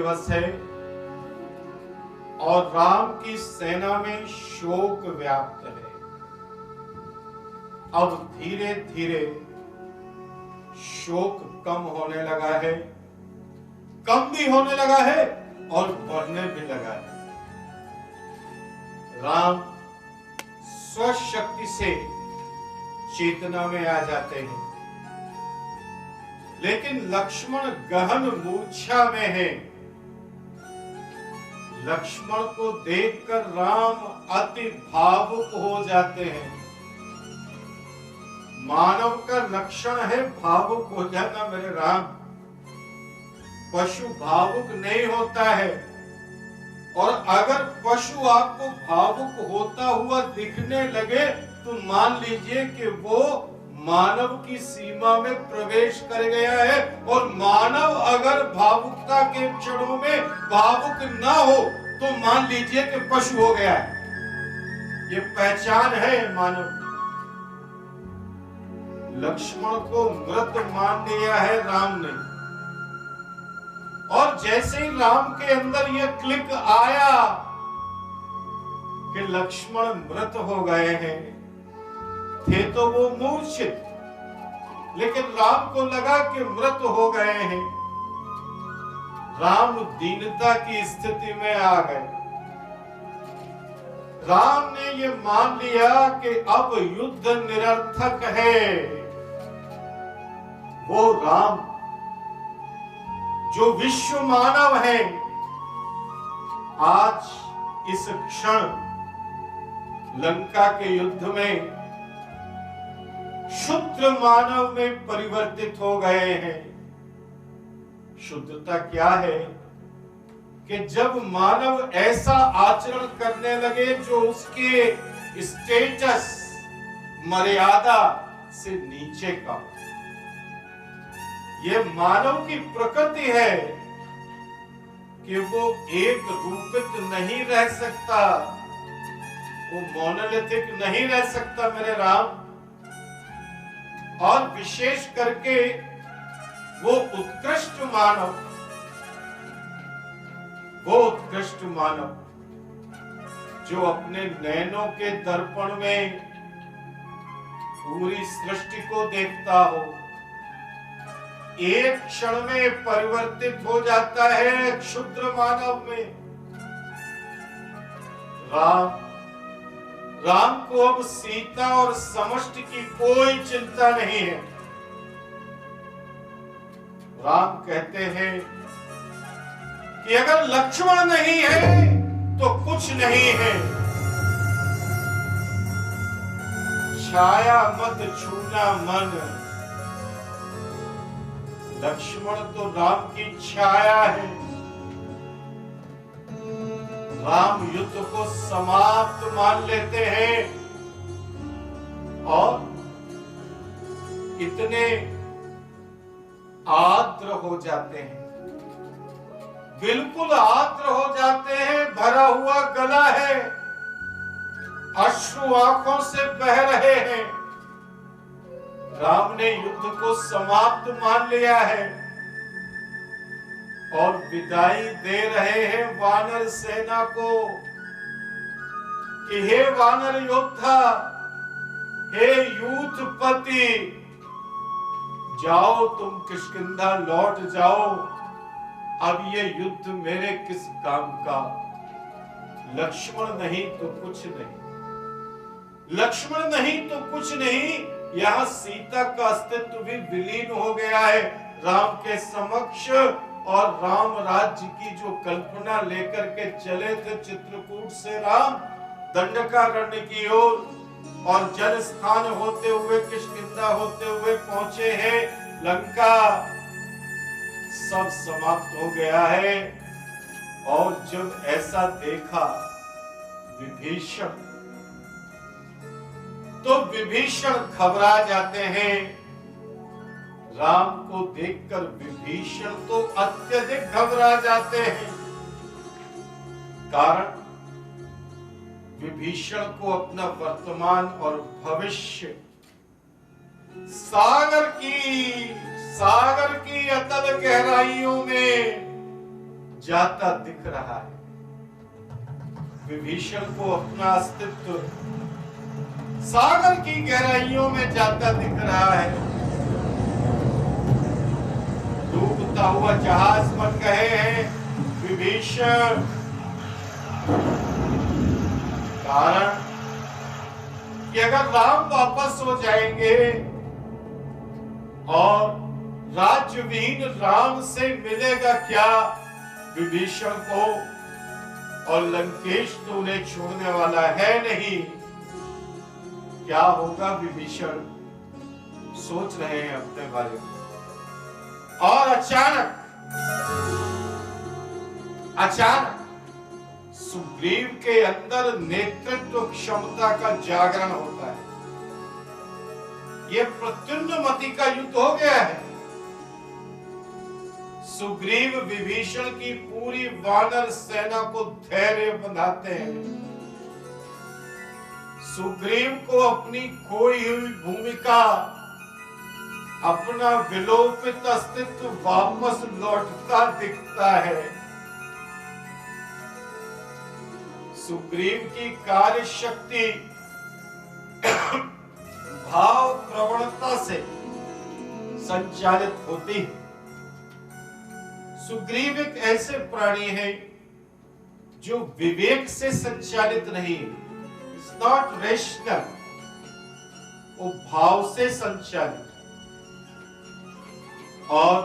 दिवस है और राम की सेना में शोक व्याप्त है। अब धीरे धीरे शोक कम होने लगा है, कम भी होने लगा है और बढ़ने भी लगा है। राम स्वशक्ति से चेतना में आ जाते हैं, लेकिन लक्ष्मण गहन मूर्छा में है। लक्ष्मण को देखकर राम अति भावुक हो जाते हैं। मानव का लक्षण है भावुक हो जाना मेरे राम। पशु भावुक नहीं होता है, और अगर पशु आपको भावुक होता हुआ दिखने लगे तो मान लीजिए कि वो मानव की सीमा में प्रवेश कर गया है, और मानव अगर भावुकता के क्षणों में भावुक ना हो तो मान लीजिए कि पशु हो गया है। ये पहचान है मानव। लक्ष्मण को मृत मान लिया है राम ने, और जैसे ही राम के अंदर यह क्लिक आया कि लक्ष्मण मृत हो गए हैं, थे तो वो मूर्छित, लेकिन राम को लगा कि मृत हो गए हैं। राम दीनता की स्थिति में आ गए। राम ने ये मान लिया कि अब युद्ध निरर्थक है। वो राम जो विश्व मानव है, आज इस क्षण लंका के युद्ध में शुद्ध मानव में परिवर्तित हो गए हैं। शुद्धता क्या है कि जब मानव ऐसा आचरण करने लगे जो उसके स्टेटस मर्यादा से नीचे का। ये मानव की प्रकृति है कि वो एक रूपित नहीं रह सकता, वो मोनोलिथिक नहीं रह सकता मेरे राम। और विशेष करके वो उत्कृष्ट मानव, जो अपने नैनों के दर्पण में पूरी सृष्टि को देखता हो, एक क्षण में परिवर्तित हो जाता है क्षुद्र मानव में। राम को अब सीता और समष्टि की कोई चिंता नहीं है। राम कहते हैं कि अगर लक्ष्मण नहीं है तो कुछ नहीं है। छाया मत छूना मन, लक्ष्मण तो राम की छाया है। राम युद्ध को समाप्त मान लेते हैं और इतने आर्द्र हो जाते हैं, बिल्कुल आर्द्र हो जाते हैं। भरा हुआ गला है, अश्रु आंखों से बह रहे हैं। राम ने युद्ध को समाप्त मान लिया है और विदाई दे रहे हैं वानर सेना को कि हे वानर योद्धा, हे यूथपति, जाओ तुम किष्किंधा लौट जाओ। अब ये युद्ध मेरे किस काम का? लक्ष्मण नहीं तो कुछ नहीं, लक्ष्मण नहीं तो कुछ नहीं। यहाँ सीता का अस्तित्व भी विलीन हो गया है राम के समक्ष। और राम राज्य की जो कल्पना लेकर के चले थे चित्रकूट से राम दंडकारण्य की ओर, और जन स्थान होते हुए किष्किंधा होते हुए पहुंचे हैं लंका, सब समाप्त हो गया है। और जब ऐसा देखा विभीषण, तो विभीषण घबरा जाते हैं। राम को देखकर विभीषण तो अत्यधिक घबरा जाते हैं। कारण विभीषण को अपना वर्तमान और भविष्य सागर की अतल गहराइयों में जाता दिख रहा है। विभीषण को अपना अस्तित्व सागर की गहराइयों में जाता दिख रहा है। डूबता हुआ जहाज बन गए हैं विभीषण। कारण कि अगर राम वापस हो जाएंगे और राज्यविहीन राम से मिलेगा क्या विभीषण को, और लंकेश तो उन्हें छोड़ने वाला है नहीं, क्या होगा विभीषण सोच रहे हैं अपने बारे में। और अचानक सुग्रीव के अंदर नेतृत्व क्षमता का जागरण होता है। यह प्रत्युन्नमति का युद्ध हो गया है। सुग्रीव विभीषण की पूरी वानर सेना को धैर्य बंधाते हैं। सुग्रीव को अपनी खोई हुई भूमिका, अपना विलोपित अस्तित्व वापस लौटता दिखता है। सुग्रीव की कार्य शक्ति भाव प्रवणता से संचालित होती है। सुग्रीव एक ऐसे प्राणी है जो विवेक से संचालित नहीं है, इट्स नॉट रेशनल, वो भाव से संचालित। और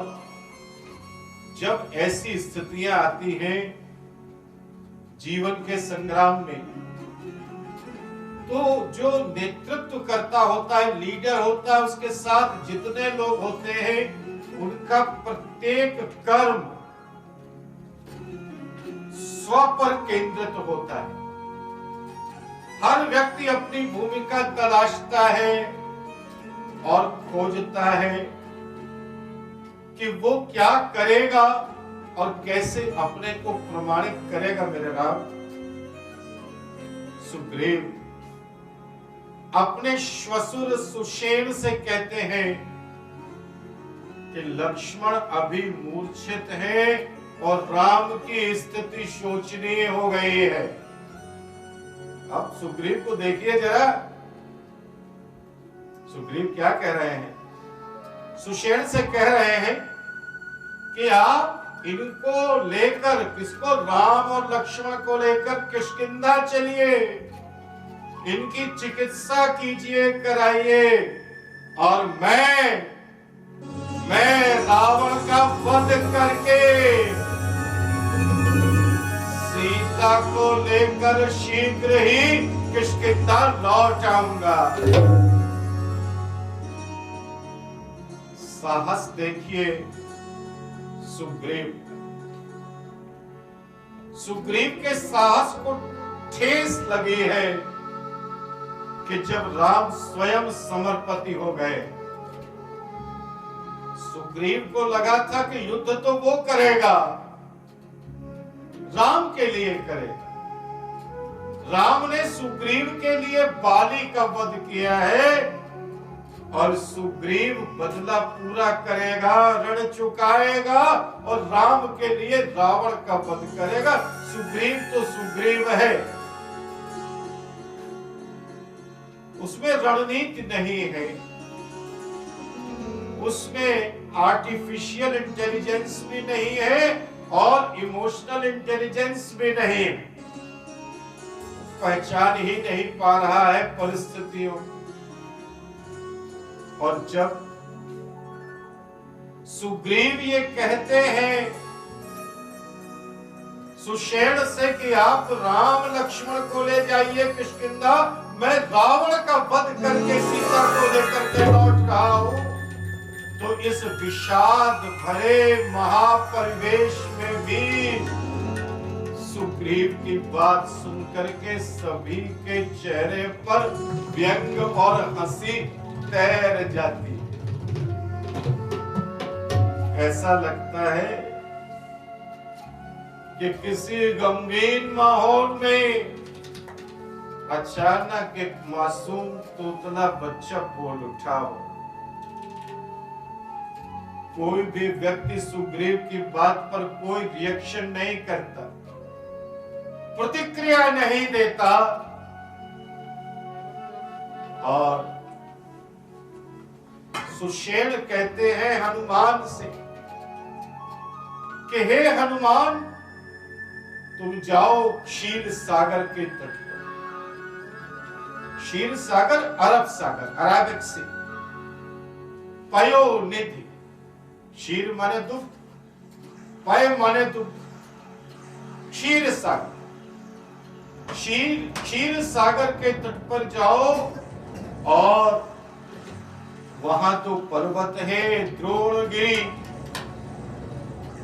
जब ऐसी स्थितियां आती हैं जीवन के संग्राम में, तो जो नेतृत्व करता होता है, लीडर होता है, उसके साथ जितने लोग होते हैं उनका प्रत्येक कर्म स्व पर केंद्रित होता है। हर व्यक्ति अपनी भूमिका तलाशता है और खोजता है कि वो क्या करेगा और कैसे अपने को प्रमाणित करेगा। मेरे राम, सुग्रीव अपने श्वशुर सुषेण से कहते हैं कि लक्ष्मण अभी मूर्छित है और राम की स्थिति शोचनीय हो गई है। अब सुग्रीव को देखिए जरा, सुग्रीव क्या कह रहे हैं। सुषेण से कह रहे हैं कि आप इनको लेकर, किसको, राम और लक्ष्मण को लेकर किष्किंधा चलिए, इनकी चिकित्सा कीजिए, कराइए, और मैं रावण का वध करके सीता को लेकर शीघ्र ही किष्किंधा लौट आऊंगा। साहस देखिए सुग्रीव के साहस को ठेस लगी है कि जब राम स्वयं समर्पति हो गए। सुग्रीव को लगा था कि युद्ध तो वो करेगा, राम के लिए करेगा। राम ने सुग्रीव के लिए बाली का वध किया है और सुग्रीव बदला पूरा करेगा, ऋण चुकाएगा और राम के लिए रावण का वध करेगा। सुग्रीव तो सुग्रीव है, उसमें रणनीति नहीं है, उसमें आर्टिफिशियल इंटेलिजेंस भी नहीं है और इमोशनल इंटेलिजेंस भी नहीं है। पहचान ही नहीं पा रहा है परिस्थितियों। और जब सुग्रीव ये कहते हैं सुषेण से कि आप राम लक्ष्मण को ले जाइए किष्किंधा, मैं रावण का वध करके सीता को लेकर के लौट रहा हूं, तो इस विषाद भरे महापरिवेश में भी सुग्रीव की बात सुनकर के सभी के चेहरे पर व्यंग और हंसी तैर जाती। ऐसा लगता है कि किसी गमगीन माहौल में अचानक एक मासूम तोतला बच्चा बोल उठा हो, कोई भी व्यक्ति सुग्रीव की बात पर कोई रिएक्शन नहीं करता, प्रतिक्रिया नहीं देता, और सुषेण कहते हैं हनुमान से कि हे हनुमान, तुम जाओ क्षीर सागर के तट पर। क्षीर सागर अरब सागर, अराबिक सी, पयो निधि, क्षीर माने दुग्ध, पय माने दुग्ध, क्षीर सागर, क्षीर सागर के तट पर जाओ, और वहां तो पर्वत है, द्रोणगिरी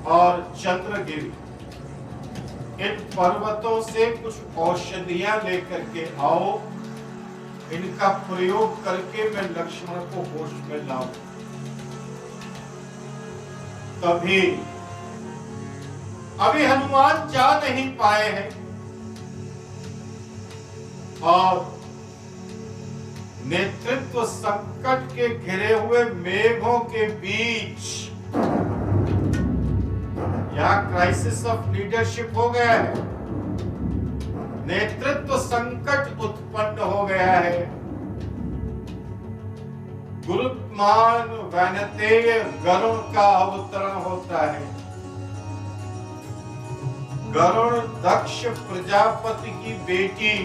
और चंद्रगिरी। इन पर्वतों से कुछ औषधियां लेकर के आओ, इनका प्रयोग करके मैं लक्ष्मण को होश में लाऊं। तभी अभी हनुमान जा नहीं पाए हैं, और नेतृत्व संकट के घिरे हुए मेघों के बीच यहां क्राइसिस ऑफ लीडरशिप हो गया है, नेतृत्व संकट उत्पन्न हो गया है। गुरुत्मान वैनतेय गरुण का अवतरण होता है। गरुण दक्ष प्रजापति की बेटी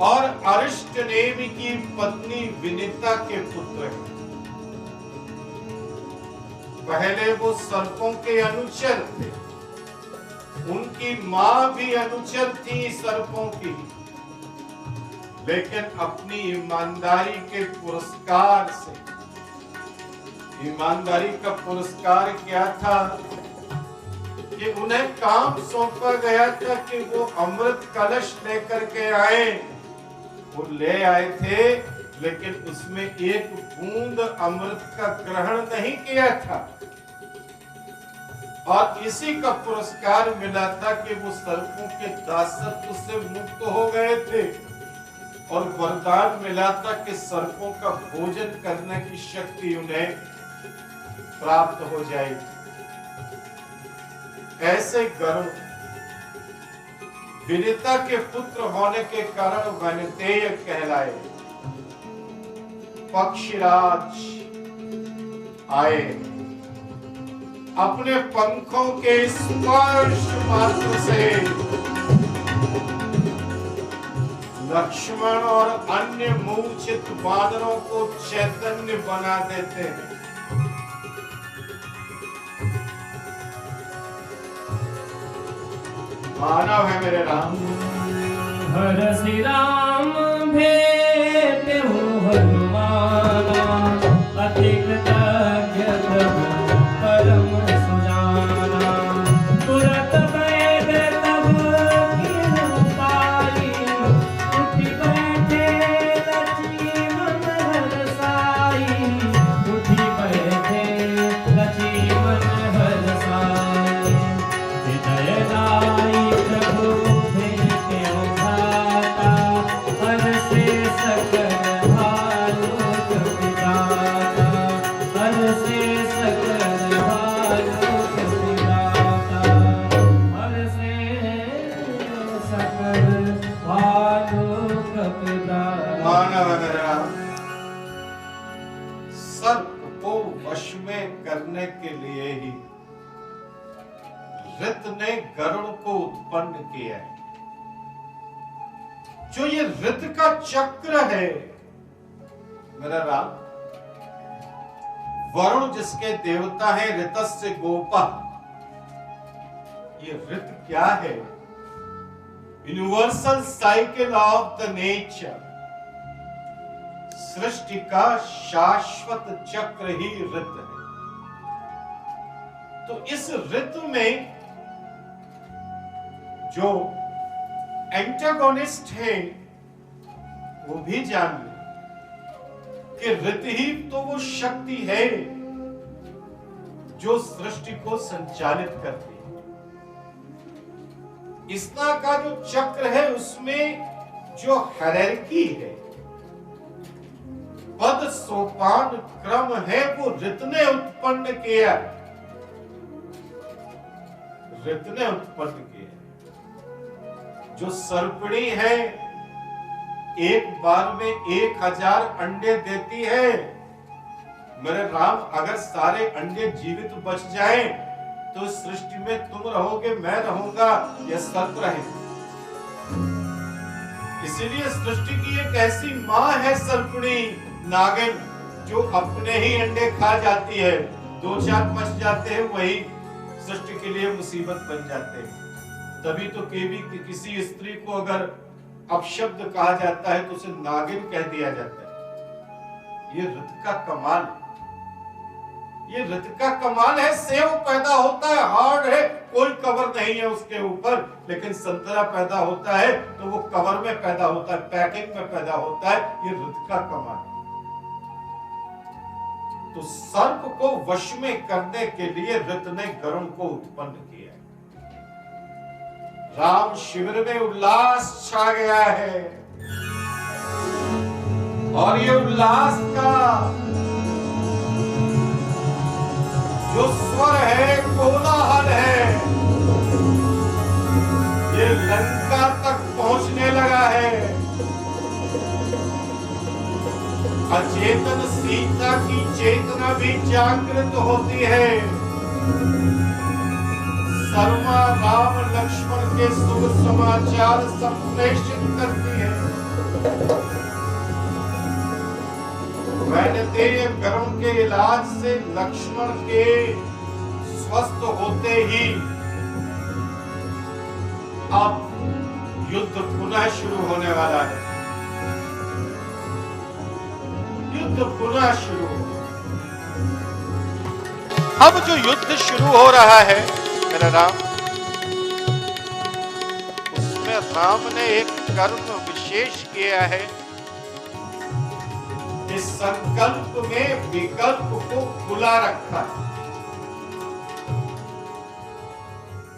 और अरिष्टनेमि की पत्नी विनीता के पुत्र हैं। पहले वो सर्पों के अनुचर थे, उनकी मां भी अनुचर थी सर्पों की, लेकिन अपनी ईमानदारी के पुरस्कार से, ईमानदारी का पुरस्कार क्या था कि उन्हें काम सौंपा गया था कि वो अमृत कलश लेकर के आए। वो ले आए थे, लेकिन उसमें एक बूंद अमृत का ग्रहण नहीं किया था, और इसी का पुरस्कार मिला था कि वो सर्पों के दासत्व से मुक्त हो गए थे, और वरदान मिला था कि सर्पों का भोजन करने की शक्ति उन्हें प्राप्त हो जाएगी। ऐसे गरुड़ विनीता के पुत्र होने के कारण वैनतेय कहलाए। पक्षीराज आए, अपने पंखों के स्पर्श मात्र से लक्ष्मण और अन्य मूर्छित बानरों को चैतन्य बना देते हैं। मानव है मेरे राम। हर श्री राम भेटहु हनुमाना, अति कृतज्ञ प्रभु परम सुजाना। तुरत बैठ तब कीन्हु पाई, उठि बैठे लक्ष्मण हरसाई। उठि बैठे लक्ष्मण हरसाई। हृदय लाई प्रभु भेटहु भ्राता, हरषे सकल भालुक विधाता। हरषे सकल भालुक विधाता। हरषे सकल भालुक विधाता। मानव है मेरा राम। सर्प को वश में करने के लिए ही ऋत ने गरुड़ को उत्पन्न किया है। जो ये ऋत का चक्र है मेरा राम, वरुण जिसके देवता है ऋतस्य गोपा, ये ऋत क्या है? Universal cycle of the nature, सृष्टि का शाश्वत चक्र ही ऋत है। तो इस ऋतु में जो एंटागोनिस्ट है वो भी जान ले कि ऋत ही तो वो शक्ति है जो सृष्टि को संचालित करती है। इसना का जो चक्र है उसमें जो हायरार्की है पद सोपान क्रम है वो ऋत ने उत्पन्न किया, ऋत ने उत्पन्न किया। जो सर्पिणी है एक बार में 1000 अंडे देती है। मेरे राम, अगर सारे अंडे जीवित बच जाएं तो इस सृष्टि में तुम रहोगे, मैं रहूंगा, यह सर्प रहेगा। इसीलिए सृष्टि की एक ऐसी मां है सर्पिणी, नागिन, जो अपने ही अंडे खा जाती है। 2-4 बच जाते हैं, वही सृष्टि के लिए मुसीबत बन जाते हैं। तभी तो किसी स्त्री को अगर अपशब्द कहा जाता है तो उसे नागिन कह दिया जाता है। ये ऋत का कमाल है, ये ऋत का कमाल है। सेव पैदा होता है, हार्ड है, कोई कवर नहीं है उसके ऊपर, लेकिन संतरा पैदा होता है तो वो कवर में पैदा होता है, पैकिंग में पैदा होता है। ये ऋत का कमाल है। तो सर्प को वश में करने के लिए ऋत ने गरुण को उत्पन्न किया। राम शिविर में उल्लास छा गया है, और ये उल्लास का जो स्वर है, कोलाहल है, ये लंका तक पहुंचने लगा है। अचेतन सीता की चेतना भी जागृत होती है। शर्मा राम लक्ष्मण के शुभ समाचार संप्रेषित करती है। वैनतेय गरुण के इलाज से लक्ष्मण के स्वस्थ होते ही अब युद्ध पुनः शुरू होने वाला है। युद्ध पुनः शुरू। अब जो युद्ध शुरू हो रहा है मेरा राम, उसमें राम ने एक कर्म विशेष किया है। इस संकल्प में विकल्प को खुला रखा है।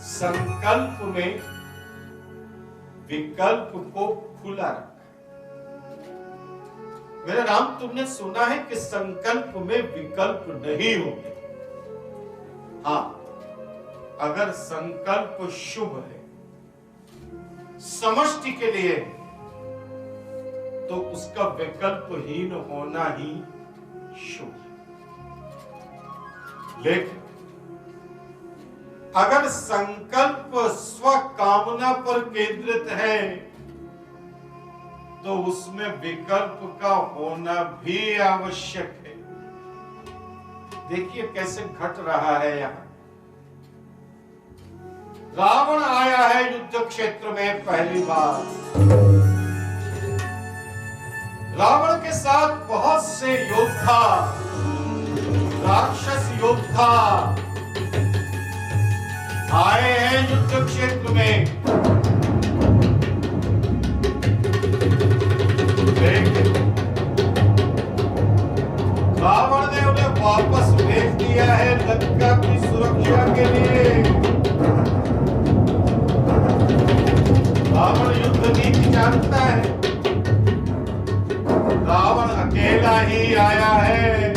संकल्प में विकल्प को खुला रखा। मेरे राम, तुमने सुना है कि संकल्प में विकल्प नहीं होंगे। हाँ, अगर संकल्प शुभ है, समष्टि के लिए, तो उसका विकल्पहीन होना ही शुभ है। लेकिन अगर संकल्प स्व कामना पर केंद्रित है तो उसमें विकल्प का होना भी आवश्यक है। देखिए कैसे घट रहा है यहां। रावण आया है युद्ध क्षेत्र में पहली बार। रावण के साथ बहुत से योद्धा, राक्षस योद्धा आए हैं युद्ध क्षेत्र में। रावण ने उन्हें वापस भेज दिया है लंका की सुरक्षा के लिए। रावण युद्ध नीति जानता है। रावण अकेला ही आया है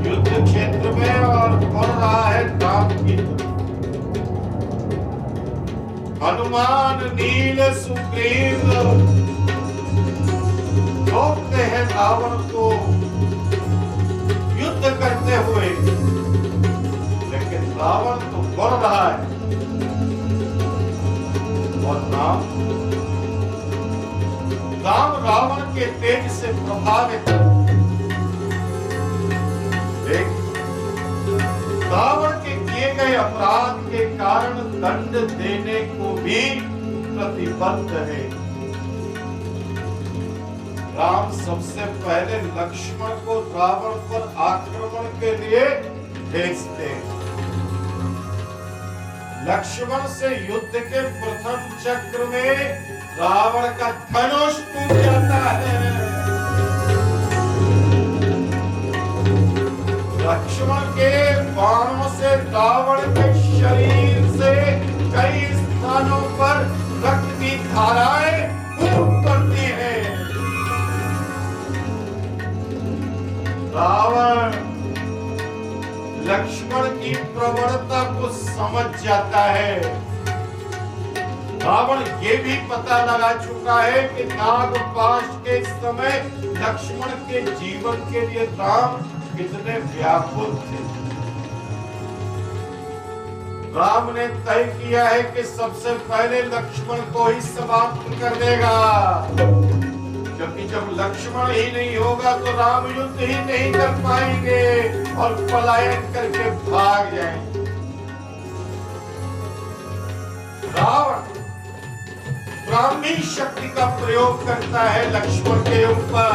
युद्ध क्षेत्र में और बढ़ रहा है राम की तरफ। हनुमान नील सुग्रीव रोकते हैं रावण को युद्ध करते हुए, लेकिन रावण तो बढ़ रहा है। और राम रावण के तेज से प्रभावित। रावण के किए गए अपराध के कारण दंड देने को भी प्रतिबद्ध है। राम सबसे पहले लक्ष्मण को रावण पर आक्रमण के लिए भेजते हैं। लक्ष्मण से युद्ध के प्रथम चक्र में रावण का धनुष टूट जाता है। लक्ष्मण के बाणों से रावण के शरीर से कई स्थानों पर रक्त की धाराएं खूब पड़ती हैं। जाता है। रावण ये भी पता लगा चुका है कि नागपाश के समय लक्ष्मण के जीवन के लिए राम कितने व्याकुल थे। राम ने तय किया है कि सबसे पहले लक्ष्मण को ही समाप्त कर देगा, क्योंकि जब लक्ष्मण ही नहीं होगा तो राम युद्ध ही नहीं कर पाएंगे और पलायन करके भाग जाएंगे। रावण ब्राह्मी शक्ति का प्रयोग करता है लक्ष्मण के ऊपर।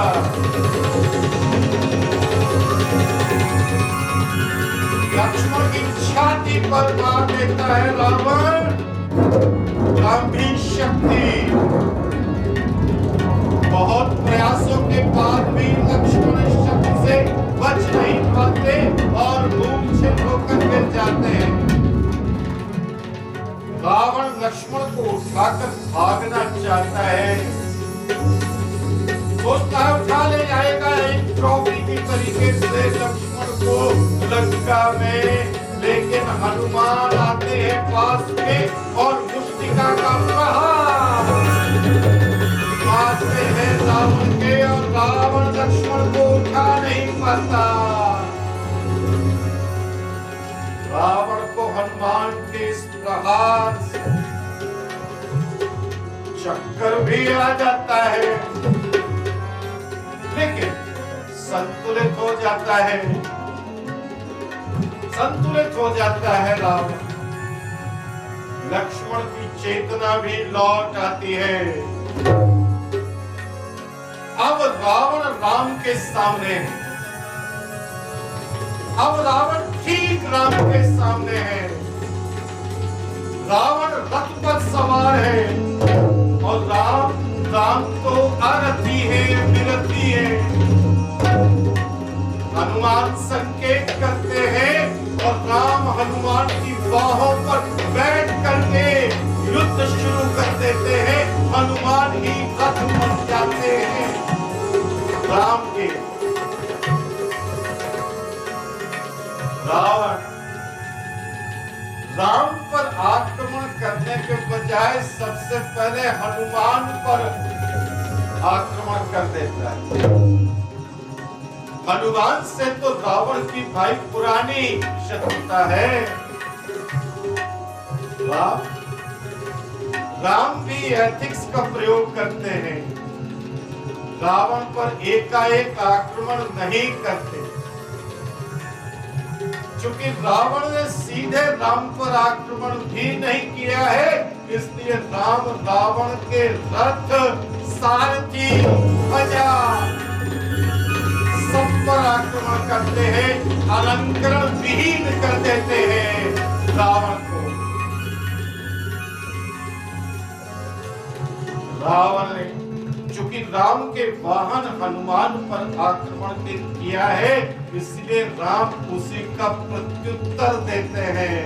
लक्ष्मण की छाती पर मार देता है रावण ब्राह्मी शक्ति। बहुत प्रयासों के बाद भी लक्ष्मण इस शक्ति से बच नहीं पाते और मूर्छित होकर गिर जाते हैं। रावण लक्ष्मण को उठाकर भागना चाहता है, सोचता है उठा ले जाएगा एक ट्रॉफी की तरीके से लक्ष्मण को लंका में, लेकिन हनुमान आते हैं पास में और मुष्टिका का प्रहार मारते हैं रावण के और रावण लक्ष्मण को उठा नहीं पाता। रावण को हनुमान के इस प्रहार से चक्कर भी आ जाता है, लेकिन संतुलित हो जाता है, संतुलित हो जाता है रावण। लक्ष्मण की चेतना भी लौट आती है। अब रावण राम के सामने है। अब रावण ठीक राम के सामने है। रावण रथ पर सवार है और राम तो अरथी है, विरथी है। हनुमान संकेत करते हैं और राम हनुमान की बाहों पर बैठ करके युद्ध शुरू कर देते हैं। हनुमान ही रथ बन जाते हैं राम के। रावण राम पर आक्रमण करने के बजाय सबसे पहले हनुमान पर आक्रमण कर देता है। हनुमान से तो रावण की भाई पुरानी शत्रुता है। राम भी एथिक्स का प्रयोग करते हैं। रावण पर एकाएक आक्रमण नहीं करते, क्योंकि रावण ने सीधे राम पर आक्रमण भी नहीं किया है, इसलिए राम रावण के रथ, सारथी, ध्वजा सब पर आक्रमण करते हैं, अलंकरण विहीन कर देते हैं रावण को। रावण ने चूंकि राम के वाहन हनुमान पर आक्रमण किया है, इसलिए राम उसी का प्रत्युत्तर देते हैं।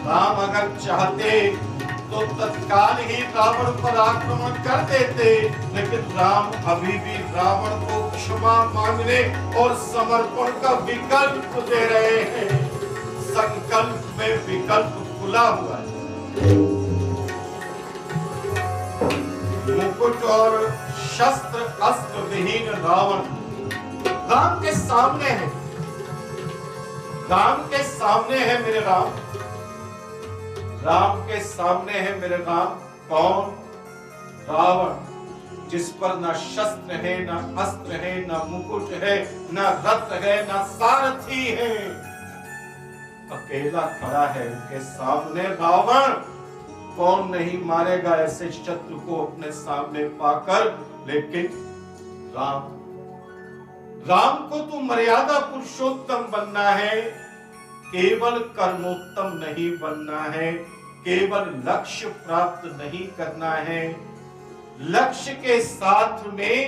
राम अगर चाहते तो तत्काल ही रावण पर आक्रमण कर देते, लेकिन राम अभी भी रावण को क्षमा मांगने और समर्पण का विकल्प दे रहे हैं। संकल्प में विकल्प खुला हुआ है। मुकुट और शस्त्र अस्त्र विहीन रावण राम के सामने है। राम के सामने है मेरे राम। राम के सामने है मेरे राम। कौन? रावण, जिस पर ना शस्त्र है, ना अस्त्र है, ना मुकुट है, ना रथ है, ना सारथी है। अकेला खड़ा है उनके सामने रावण। कौन नहीं मारेगा ऐसे शत्रु को अपने सामने पाकर। लेकिन राम को तो मर्यादा पुरुषोत्तम बनना है, केवल कर्मोत्तम नहीं बनना है, केवल लक्ष्य प्राप्त नहीं करना है। लक्ष्य के साथ में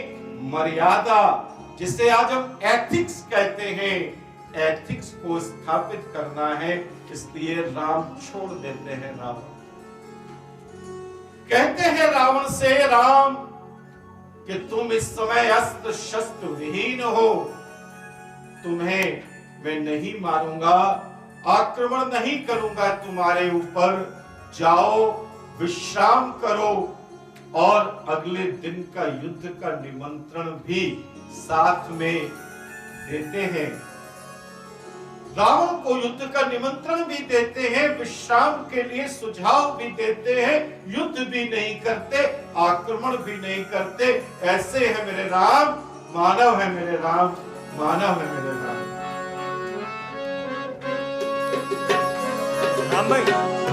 मर्यादा, जिसे आज हम एथिक्स कहते हैं, एथिक्स को स्थापित करना है। इसलिए राम छोड़ देते हैं। राम कहते हैं रावण से, राम कि तुम इस समय अस्त्र शस्त्र विहीन हो, तुम्हें मैं नहीं मारूंगा, आक्रमण नहीं करूंगा तुम्हारे ऊपर, जाओ विश्राम करो। और अगले दिन का युद्ध का निमंत्रण भी साथ में देते हैं। रावण को युद्ध का निमंत्रण भी देते हैं, विश्राम के लिए सुझाव भी देते हैं, युद्ध भी नहीं करते, आक्रमण भी नहीं करते। ऐसे है मेरे राम, मानव है मेरे राम, मानव है मेरे राम। राम भाई